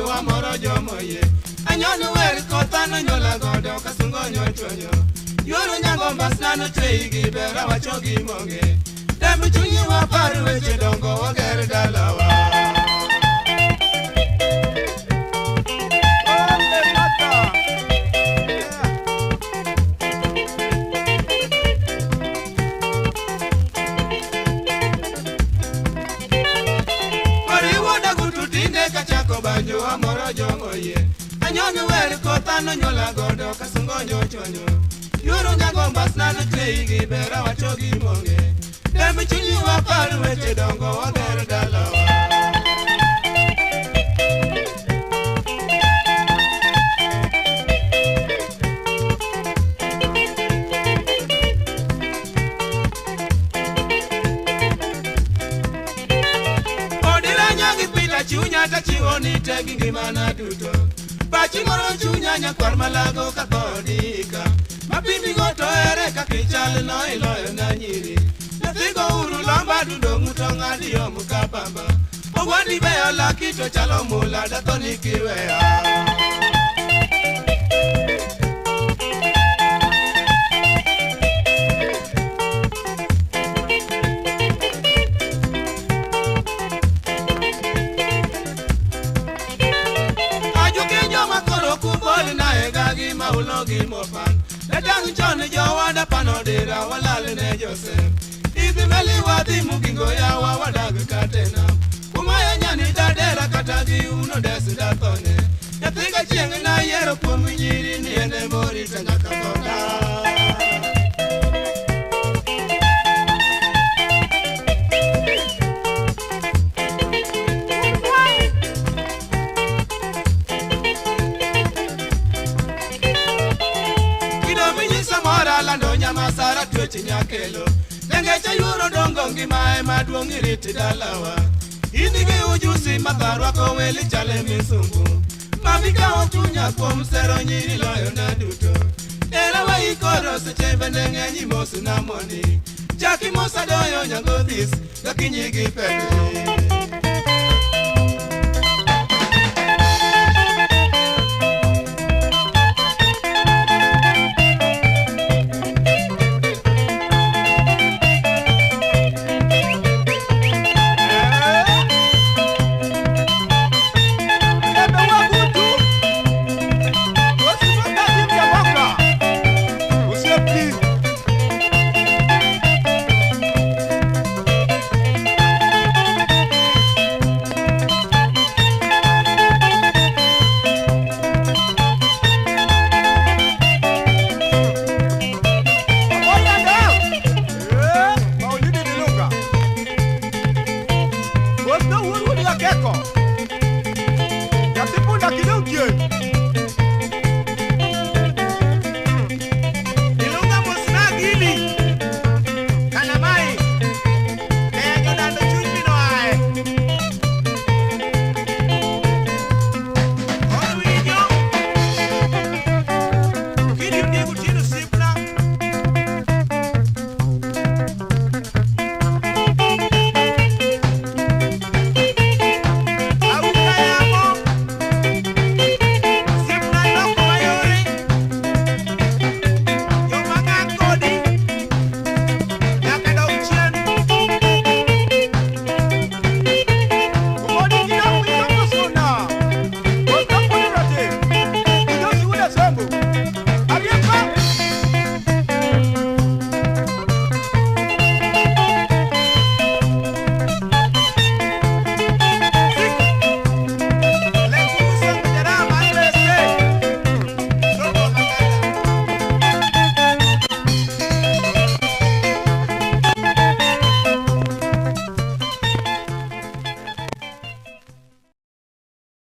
banjo amoro jomoye anyonu wer kotano nyola godo kasungo nyochonyo yoro nyango mbasnano teigi bera wachogi monge Demi chunyi waparu weche dongo wager dalawa Kachako banjo amoro jomoye anyonu wer kotano nyola godo kasungo nyochonyo yoro nyango mbasnano teigi bera wachogi monge Demi chunyi waparu weche dongo wager dalawa Chunya ta chiwoni tegi ngimana duto Pachi moro chunya nyakwar malago kakodika Mapindi goto ere kakichal no iloyo na nyiri Nathigo uru lomba dudo nguto ngadi yo mukapamba Ogwani beyo laki to chalo mula dato nikiwea Ulogi mofan Ledang chone jawada panodera walale ne Joseph Ithi meli wadi mukingo ya wawadag katena Umaya nyani dadera katagi uno desi datone Yathiga chieng na yero kumu nyiri ni ene mori tanyaka koda Masara twechi nyakelo Nengecha yuro dongo ngimae maduongi riti dalawa Inigi ujusi matharwa koweli chale misungu Mamika otunya kuom sero nyiri loyo na duto Erawa ikoro seche bende ng'enyi mosu na moni Chaki mosa doyo nyangodhis Gakinyigi pedi Gecko.